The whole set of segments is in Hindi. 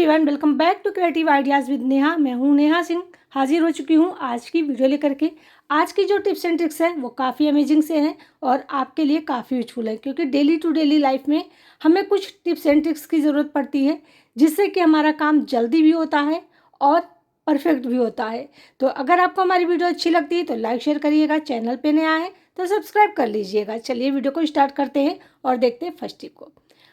Everyone, welcome back to creative ideas with Neha. मैं हूं नेहा सिंह, हाजिर हो चुकी हूं आज की वीडियो लेकर के। आज की जो टिप्स एंड ट्रिक्स हैं वो काफ़ी अमेजिंग से हैं और आपके लिए काफ़ी यूजफुल है, क्योंकि डेली टू डेली लाइफ में हमें कुछ टिप्स एंड ट्रिक्स की ज़रूरत पड़ती है, जिससे कि हमारा काम जल्दी भी होता है और परफेक्ट भी होता है। तो अगर आपको हमारी वीडियो अच्छी लगती है तो लाइक शेयर करिएगा, चैनल पर नया है तो सब्सक्राइब कर लीजिएगा। चलिए वीडियो को स्टार्ट करते हैं और देखते हैं फर्स्ट टिप को।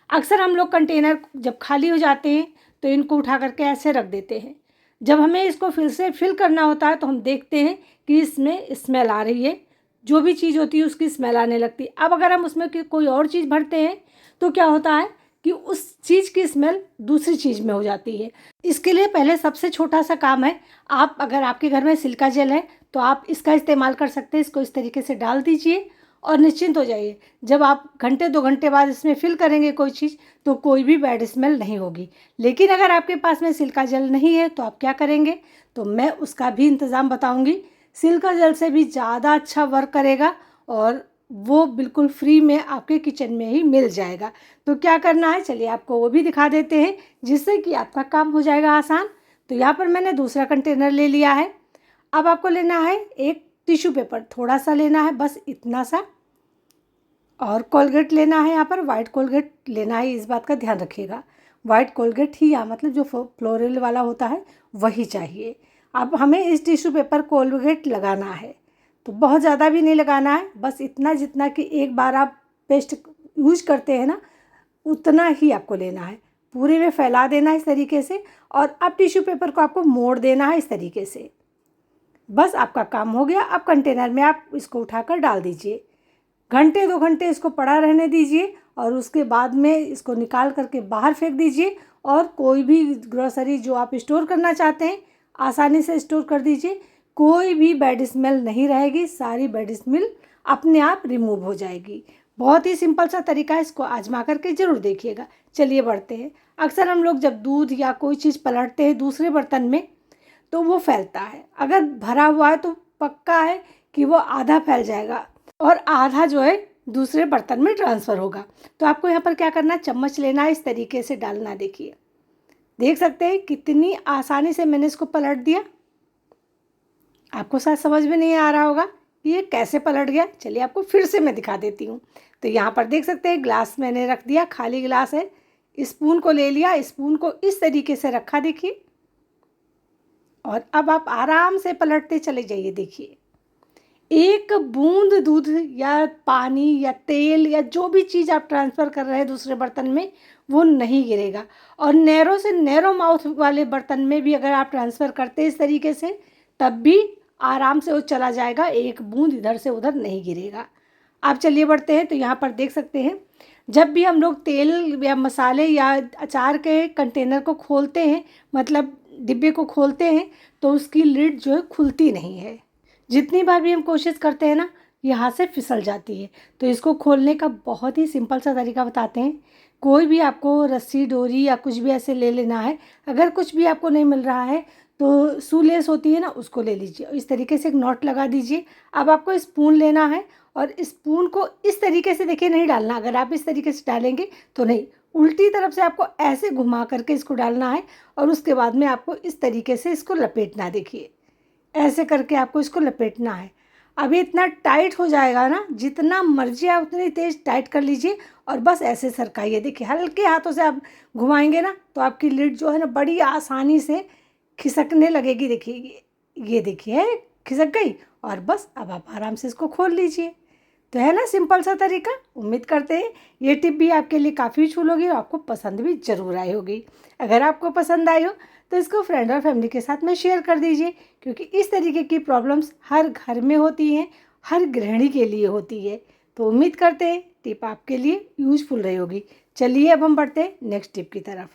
अक्सर हम लोग कंटेनर जब खाली हो जाते हैं तो इनको उठा करके ऐसे रख देते हैं। जब हमें इसको फिर से फिल करना होता है तो हम देखते हैं कि इसमें स्मेल आ रही है, जो भी चीज़ होती है उसकी स्मेल आने लगती है। अब अगर हम उसमें कोई और चीज़ भरते हैं तो क्या होता है कि उस चीज़ की स्मेल दूसरी चीज़ में हो जाती है। इसके लिए पहले सबसे छोटा सा काम है, आप अगर आपके घर में सिलिका जेल है तो आप इसका इस्तेमाल कर सकते हैं। इसको इस तरीके से डाल दीजिए और निश्चिंत हो जाइए। जब आप घंटे 2 घंटे बाद इसमें फिल करेंगे कोई चीज़ तो कोई भी बैड स्मेल नहीं होगी। लेकिन अगर आपके पास में सिलिका जेल नहीं है तो आप क्या करेंगे, तो मैं उसका भी इंतज़ाम बताऊंगी। सिलिका जेल से भी ज़्यादा अच्छा वर्क करेगा और वो बिल्कुल फ्री में आपके किचन में ही मिल जाएगा। तो क्या करना है, चलिए आपको वो भी दिखा देते हैं, जिससे कि आपका काम हो जाएगा आसान। तो यहाँ पर मैंने दूसरा कंटेनर ले लिया है। अब आपको लेना है एक टिश्यू पेपर, थोड़ा सा लेना है, बस इतना सा। और कोलगेट लेना है, यहाँ पर वाइट कोलगेट लेना है, इस बात का ध्यान रखिएगा। वाइट कोलगेट ही, या मतलब जो फ्लोरल वाला होता है वही चाहिए। अब हमें इस टिश्यू पेपर कोलगेट लगाना है, तो बहुत ज़्यादा भी नहीं लगाना है, बस इतना जितना कि एक बार आप पेस्ट यूज करते हैं ना, उतना ही आपको लेना है। पूरे में फैला देना है इस तरीके से, और अब टिश्यू पेपर को आपको मोड़ देना है इस तरीके से। बस आपका काम हो गया। अब कंटेनर में आप इसको उठाकर डाल दीजिए। घंटे 2 घंटे इसको पड़ा रहने दीजिए और उसके बाद में इसको निकाल करके बाहर फेंक दीजिए। और कोई भी ग्रोसरी जो आप स्टोर करना चाहते हैं आसानी से स्टोर कर दीजिए। कोई भी बैड स्मेल नहीं रहेगी, सारी बैड स्मेल अपने आप रिमूव हो जाएगी। बहुत ही सिंपल सा तरीका है, इसको आजमा करके ज़रूर देखिएगा। चलिए बढ़ते हैं। अक्सर हम लोग जब दूध या कोई चीज़ पलटते हैं दूसरे बर्तन में तो वो फैलता है। अगर भरा हुआ है तो पक्का है कि वो आधा फैल जाएगा और आधा जो है दूसरे बर्तन में ट्रांसफ़र होगा। तो आपको यहाँ पर क्या करना है, चम्मच लेना है, इस तरीके से डालना। देखिए, देख सकते हैं कितनी आसानी से मैंने इसको पलट दिया। आपको शायद समझ में नहीं आ रहा होगा कि ये कैसे पलट गया। चलिए आपको फिर से मैं दिखा देती हूँ। तो यहाँ पर देख सकते हैं ग्लास मैंने रख दिया, खाली ग्लास है। स्पून को ले लिया, स्पून को इस तरीके से रखा, देखिए, और अब आप आराम से पलटते चले जाइए। देखिए, एक बूंद दूध या पानी या तेल या जो भी चीज़ आप ट्रांसफ़र कर रहे हैं दूसरे बर्तन में वो नहीं गिरेगा। और नैरो से नैरो माउथ वाले बर्तन में भी अगर आप ट्रांसफ़र करते हैं इस तरीके से, तब भी आराम से वो चला जाएगा, एक बूंद इधर से उधर नहीं गिरेगा। आप चलिए बढ़ते हैं। तो यहाँ पर देख सकते हैं, जब भी हम लोग तेल या मसाले या अचार के कंटेनर को खोलते हैं, मतलब डिब्बे को खोलते हैं, तो उसकी लिड जो है खुलती नहीं है। जितनी बार भी हम कोशिश करते हैं ना, यहाँ से फिसल जाती है। तो इसको खोलने का बहुत ही सिंपल सा तरीका बताते हैं। कोई भी आपको रस्सी, डोरी या कुछ भी ऐसे ले लेना है। अगर कुछ भी आपको नहीं मिल रहा है तो शूलेस होती है ना, उसको ले लीजिए, इस तरीके से एक नॉट लगा दीजिए। अब आपको स्पून लेना है और स्पून को इस तरीके से, देखिए, नहीं डालना। अगर आप इस तरीके से डालेंगे तो नहीं, उल्टी तरफ से आपको ऐसे घुमा करके इसको डालना है और उसके बाद में आपको इस तरीके से इसको लपेटना। देखिए, ऐसे करके आपको इसको लपेटना है। अभी इतना टाइट हो जाएगा ना, जितना मर्जी आप उतनी तेज़ टाइट कर लीजिए और बस ऐसे सरकाइए। देखिए, हल्के हाथों से आप घुमाएंगे ना तो आपकी लिड जो है ना बड़ी आसानी से खिसकने लगेगी। देखिए, ये देखिए खिसक गई। और बस अब आप आराम से इसको खोल लीजिए। तो है ना सिंपल सा तरीका। उम्मीद करते हैं ये टिप भी आपके लिए काफ़ी यूजफुल होगी और आपको पसंद भी ज़रूर आई होगी। अगर आपको पसंद आई हो तो इसको फ्रेंड और फैमिली के साथ में शेयर कर दीजिए, क्योंकि इस तरीके की प्रॉब्लम्स हर घर में होती हैं, हर गृहिणी के लिए होती है। तो उम्मीद करते हैं टिप आपके लिए यूजफुल रही होगी। चलिए अब हम बढ़ते हैं नेक्स्ट टिप की तरफ।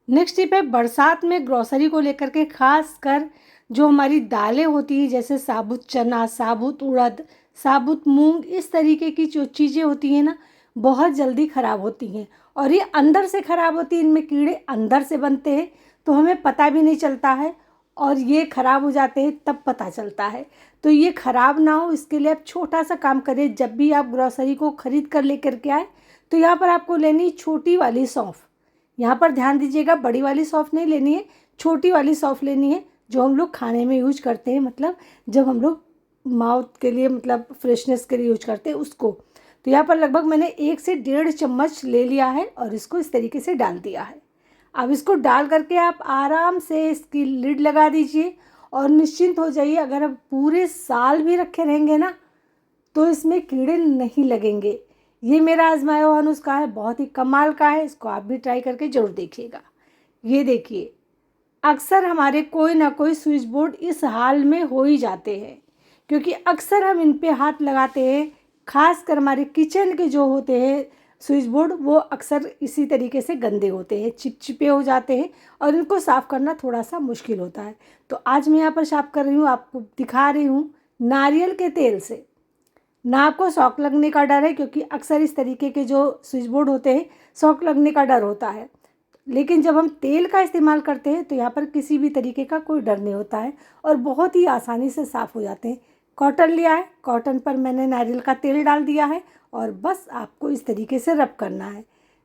नेक्स्ट टिप है बरसात में ग्रोसरी को लेकर के, खास कर जो हमारी दालें होती हैं, जैसे साबुत चना, साबुत उड़द, साबुत मूंग, इस तरीके की जो चीज़ें होती हैं ना, बहुत जल्दी ख़राब होती हैं और ये अंदर से ख़राब होती हैं। इनमें कीड़े अंदर से बनते हैं तो हमें पता भी नहीं चलता है, और ये ख़राब हो जाते हैं तब पता चलता है। तो ये ख़राब ना हो, इसके लिए आप छोटा सा काम करिए। जब भी आप ग्रोसरी को ख़रीद कर लेकर के आए तो यहाँ पर आपको लेनी छोटी वाली सौंफ। यहाँ पर ध्यान दीजिएगा, बड़ी वाली सौंफ नहीं लेनी है, छोटी वाली सौंफ लेनी है, जो हम लोग खाने में यूज करते हैं, मतलब जब हम लोग माउथ के लिए, मतलब फ्रेशनेस के लिए यूज करते हैं उसको। तो यहाँ पर लगभग मैंने 1 से 1.5 चम्मच ले लिया है और इसको इस तरीके से डाल दिया है। अब इसको डाल करके आप आराम से इसकी लिड लगा दीजिए और निश्चिंत हो जाइए। अगर आप पूरे साल भी रखे रहेंगे ना तो इसमें कीड़े नहीं लगेंगे। ये मेरा आजमाया हुआ नुस्खा है, बहुत ही कमाल का है, इसको आप भी ट्राई करके ज़रूर देखिएगा। ये देखिए, अक्सर हमारे कोई ना कोई स्विच बोर्ड इस हाल में हो ही जाते हैं, क्योंकि अक्सर हम इन पे हाथ लगाते हैं। खासकर हमारे किचन के जो होते हैं स्विच बोर्ड, वो अक्सर इसी तरीके से गंदे होते हैं, चिपचिपे हो जाते हैं और इनको साफ़ करना थोड़ा सा मुश्किल होता है। तो आज मैं यहाँ पर साफ़ कर रही हूँ, आपको दिखा रही हूँ नारियल के तेल से। ना आपको शॉक लगने का डर है, क्योंकि अक्सर इस तरीके के जो स्विच बोर्ड होते हैं शॉक लगने का डर होता है, लेकिन जब हम तेल का इस्तेमाल करते हैं तो यहाँ पर किसी भी तरीके का कोई डर नहीं होता है और बहुत ही आसानी से साफ़ हो जाते हैं। कॉटन लिया है, कॉटन पर मैंने नारियल का तेल डाल दिया है और बस आपको इस तरीके से रब करना है।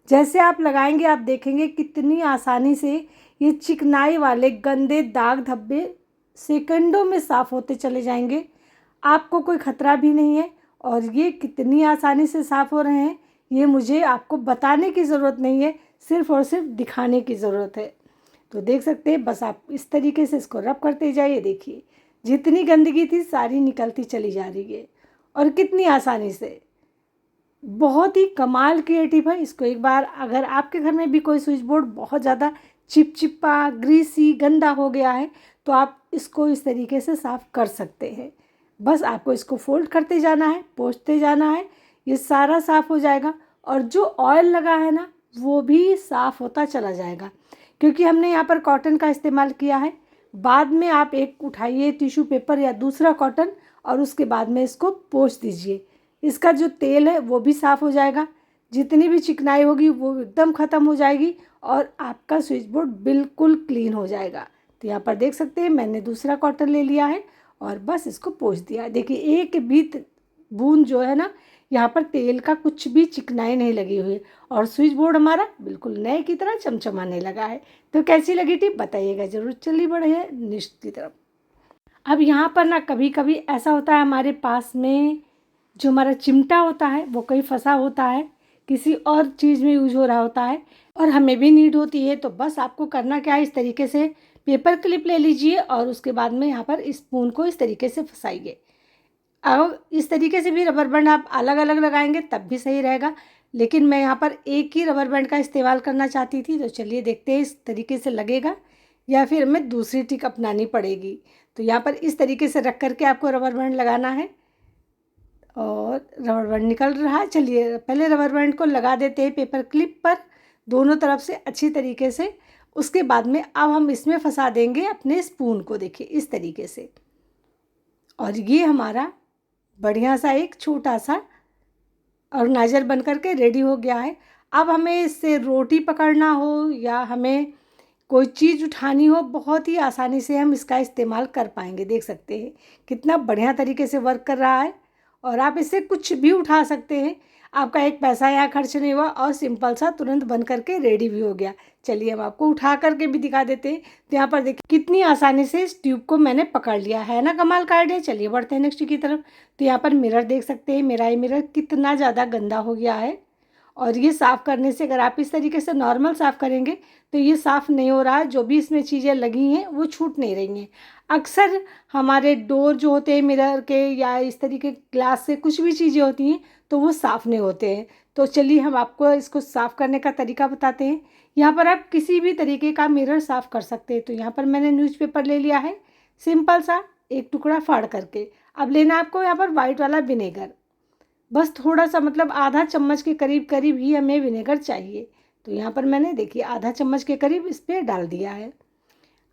जैसे आप लगाएंगे आप देखेंगे कितनी आसानी से ये चिकनाई वाले गंदे दाग धब्बे सेकंडों में साफ़ होते चले जाएंगे। आपको कोई ख़तरा भी नहीं है और ये कितनी आसानी से साफ़ हो रहे हैं ये मुझे आपको बताने की ज़रूरत नहीं है, सिर्फ़ और सिर्फ दिखाने की ज़रूरत है। तो देख सकते हैं, बस आप इस तरीके से इसको रब करते जाइए। देखिए जितनी गंदगी थी सारी निकलती चली जा रही है और कितनी आसानी से। बहुत ही कमाल क्रिएटिव है। इसको एक बार, अगर आपके घर में भी कोई स्विच बोर्ड बहुत ज़्यादा चिपचिपा, ग्रीसी, गंदा हो गया है तो आप इसको इस तरीके से साफ़ कर सकते हैं। बस आपको इसको फोल्ड करते जाना है, पोंछते जाना है, ये सारा साफ़ हो जाएगा और जो ऑयल लगा है ना वो भी साफ़ होता चला जाएगा, क्योंकि हमने यहाँ पर कॉटन का इस्तेमाल किया है। बाद में आप एक उठाइए टिश्यू पेपर या दूसरा कॉटन और उसके बाद में इसको पोंछ दीजिए। इसका जो तेल है वो भी साफ़ हो जाएगा, जितनी भी चिकनाई होगी वो एकदम ख़त्म हो जाएगी और आपका स्विच बोर्ड बिल्कुल क्लीन हो जाएगा। तो यहाँ पर देख सकते हैं मैंने दूसरा कॉटन ले लिया है और बस इसको पोंछ दिया। देखिए एक भी बूंद जो है ना यहाँ पर तेल का कुछ भी चिकनाई नहीं लगी हुई है और स्विच बोर्ड हमारा बिल्कुल नए की तरह चमचमाने लगा है। तो कैसी लगी टिप बताइएगा ज़रूर। चलिए बढ़े हैं नेक्स्ट की तरफ। अब यहाँ पर ना कभी कभी ऐसा होता है हमारे पास में जो हमारा चिमटा होता है वो कहीं फंसा होता है, किसी और चीज़ में यूज हो रहा होता है और हमें भी नीड होती है। तो बस आपको करना क्या है, इस तरीके से पेपर क्लिप ले लीजिए और उसके बाद में यहाँ पर स्पून को इस तरीके से फंसाइए। अब इस तरीके से भी रबर बैंड आप अलग अलग लगाएंगे तब भी सही रहेगा, लेकिन मैं यहाँ पर एक ही रबर बैंड का इस्तेमाल करना चाहती थी। तो चलिए देखते हैं इस तरीके से लगेगा या फिर हमें दूसरी ट्रिक अपनानी पड़ेगी। तो यहाँ पर इस तरीके से रख करके आपको रबर बैंड लगाना है और रबर बैंड निकल रहा है। चलिए पहले रबर बैंड को लगा देते हैं पेपर क्लिप पर दोनों तरफ से अच्छी तरीके से। उसके बाद में अब हम इसमें फंसा देंगे अपने स्पून को, देखिए इस तरीके से। और ये हमारा बढ़िया सा एक छोटा सा ऑर्गेनाइजर बन करके रेडी हो गया है। अब हमें इससे रोटी पकड़ना हो या हमें कोई चीज़ उठानी हो, बहुत ही आसानी से हम इसका इस्तेमाल कर पाएंगे। देख सकते हैं कितना बढ़िया तरीके से वर्क कर रहा है और आप इससे कुछ भी उठा सकते हैं। आपका एक पैसा यहाँ खर्च नहीं हुआ और सिंपल सा तुरंत बन करके रेडी भी हो गया। चलिए हम आपको उठा करके भी दिखा देते हैं। तो यहाँ पर देखिए कितनी आसानी से इस ट्यूब को मैंने पकड़ लिया है ना, कमाल का आइडिया। चलिए बढ़ते हैं नेक्स्ट की तरफ। तो यहाँ पर मिरर देख सकते हैं, मेरा ये मिरर कितना ज़्यादा गंदा हो गया है और ये साफ़ करने से, अगर आप इस तरीके से नॉर्मल साफ़ करेंगे तो ये साफ़ नहीं हो रहा है। जो भी इसमें चीज़ें लगी हैं वो छूट नहीं रही हैं। अक्सर हमारे डोर जो होते हैं मिरर के या इस तरीके ग्लास से कुछ भी चीज़ें होती हैं तो वो साफ़ नहीं होते हैं। तो चलिए हम आपको इसको साफ़ करने का तरीका बताते हैं। यहाँ पर आप किसी भी तरीके का मिरर साफ़ कर सकते हैं। तो यहाँ पर मैंने न्यूज़पेपर ले लिया है, सिंपल सा एक टुकड़ा फाड़ करके। अब लेना आपको यहाँ पर वाइट वाला विनेगर, बस थोड़ा सा, मतलब आधा चम्मच के करीब करीब ही हमें विनेगर चाहिए। तो यहाँ पर मैंने देखिए आधा चम्मच के करीब इस पर डाल दिया है।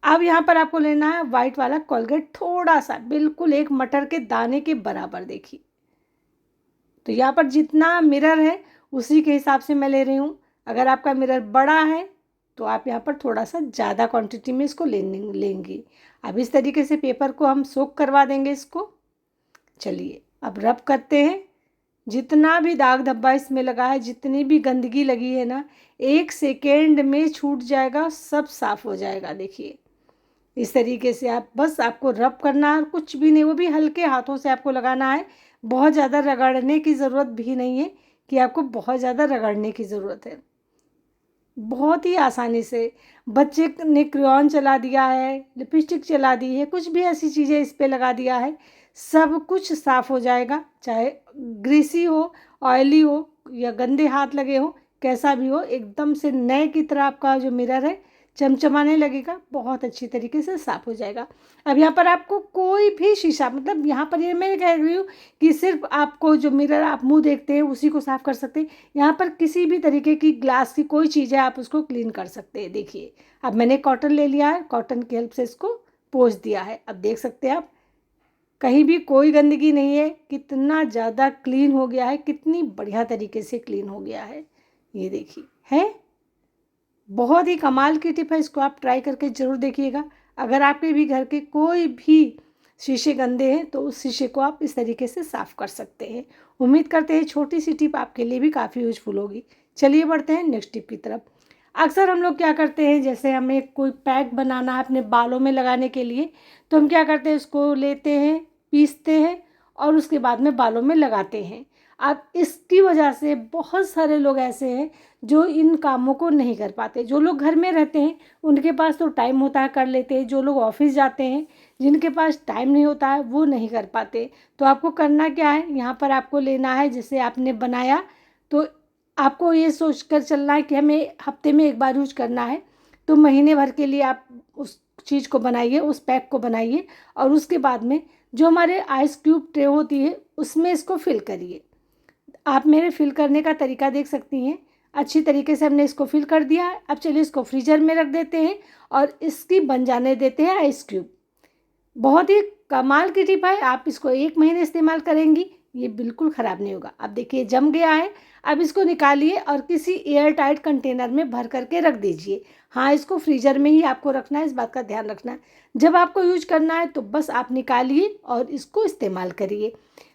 अब यहाँ पर आपको लेना है वाइट वाला कोलगेट, थोड़ा सा, बिल्कुल एक मटर के दाने के बराबर। देखिए तो यहाँ पर जितना मिरर है उसी के हिसाब से मैं ले रही हूँ। अगर आपका मिरर बड़ा है तो आप यहाँ पर थोड़ा सा ज़्यादा क्वांटिटी में इसको लेंगी। अब इस तरीके से पेपर को हम सोक करवा देंगे इसको। चलिए अब रब करते हैं। जितना भी दाग धब्बा इसमें लगा है, जितनी भी गंदगी लगी है ना, 1 सेकेंड में छूट जाएगा, सब साफ हो जाएगा। देखिए इस तरीके से आप बस आपको रब करना है, कुछ भी नहीं, वो भी हल्के हाथों से आपको लगाना है। बहुत ज़्यादा रगड़ने की ज़रूरत भी नहीं है कि आपको बहुत ज़्यादा रगड़ने की ज़रूरत है। बहुत ही आसानी से बच्चे ने क्रेयॉन चला दिया है, लिपस्टिक चला दी है, कुछ भी ऐसी चीज़ें इस पे लगा दिया है, सब कुछ साफ़ हो जाएगा। चाहे ग्रीसी हो, ऑयली हो या गंदे हाथ लगे हो, कैसा भी हो, एकदम से नए की तरह आपका जो मिरर है चमचमाने लगेगा, बहुत अच्छी तरीके से साफ़ हो जाएगा। अब यहाँ पर आपको कोई भी शीशा, मतलब यहाँ पर ये मैं कह रही हूँ कि सिर्फ आपको जो मिरर आप मुँह देखते हैं उसी को साफ़ कर सकते हैं। यहाँ पर किसी भी तरीके की ग्लास की कोई चीज़ है, आप उसको क्लीन कर सकते हैं। देखिए अब मैंने कॉटन ले लिया है, कॉटन की हेल्प से इसको पोंछ दिया है। अब देख सकते हैं आप, कहीं भी कोई गंदगी नहीं है, कितना ज़्यादा क्लीन हो गया है, कितनी बढ़िया तरीके से क्लीन हो गया है। ये देखिए है, बहुत ही कमाल की टिप है, इसको आप ट्राई करके ज़रूर देखिएगा। अगर आपके भी घर के कोई भी शीशे गंदे हैं तो उस शीशे को आप इस तरीके से साफ़ कर सकते हैं। उम्मीद करते हैं छोटी सी टिप आपके लिए भी काफ़ी यूजफुल होगी। चलिए बढ़ते हैं नेक्स्ट टिप की तरफ। अक्सर हम लोग क्या करते हैं, जैसे हमें कोई पैक बनाना है अपने बालों में लगाने के लिए, तो हम क्या करते हैं, उसको लेते हैं, पीसते हैं और उसके बाद में बालों में लगाते हैं। अब इसकी वजह से बहुत सारे लोग ऐसे हैं जो इन कामों को नहीं कर पाते। जो लोग घर में रहते हैं उनके पास तो टाइम होता है, कर लेते हैं। जो लोग ऑफिस जाते हैं, जिनके पास टाइम नहीं होता है, वो नहीं कर पाते। तो आपको करना क्या है, यहाँ पर आपको लेना है, जैसे आपने बनाया तो आपको ये सोच कर चलना है कि हमें हफ्ते में एक बार यूज करना है। तो महीने भर के लिए आप उस चीज़ को बनाइए, उस पैक को बनाइए और उसके बाद में जो हमारे आइस क्यूब ट्रे होती है उसमें इसको फिल करिए। आप मेरे फिल करने का तरीका देख सकती हैं। अच्छी तरीके से हमने इसको फिल कर दिया है। अब चलिए इसको फ्रीजर में रख देते हैं और इसकी बन जाने देते हैं आइस क्यूब। बहुत ही कमाल की टिप है, आप इसको 1 महीने इस्तेमाल करेंगी, ये बिल्कुल ख़राब नहीं होगा। अब देखिए जम गया है, अब इसको निकालिए और किसी एयर टाइट कंटेनर में भर करके रख दीजिए। हाँ, इसको फ्रीजर में ही आपको रखना है, इस बात का ध्यान रखना है। जब आपको यूज करना है तो बस आप निकालिए और इसको इस्तेमाल करिए।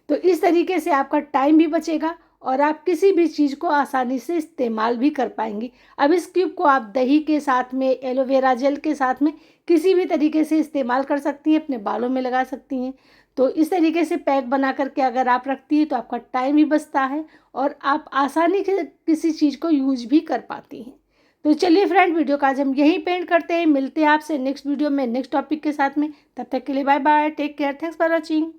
तो इस तरीके से आपका टाइम भी बचेगा और आप किसी भी चीज़ को आसानी से इस्तेमाल भी कर पाएंगी। अब इस क्यूब को आप दही के साथ में, एलोवेरा जेल के साथ में किसी भी तरीके से इस्तेमाल कर सकती हैं, अपने बालों में लगा सकती हैं। तो इस तरीके से पैक बना करके अगर आप रखती हैं तो आपका टाइम भी बचता है और आप आसानी से किसी चीज़ को यूज भी कर पाती हैं। तो चलिए फ्रेंड, वीडियो का आज हम यहीं पेंट करते हैं। मिलते हैं आपसे नेक्स्ट वीडियो में नेक्स्ट टॉपिक के साथ में। तब तक के लिए bye bye, take care, thanks for watching.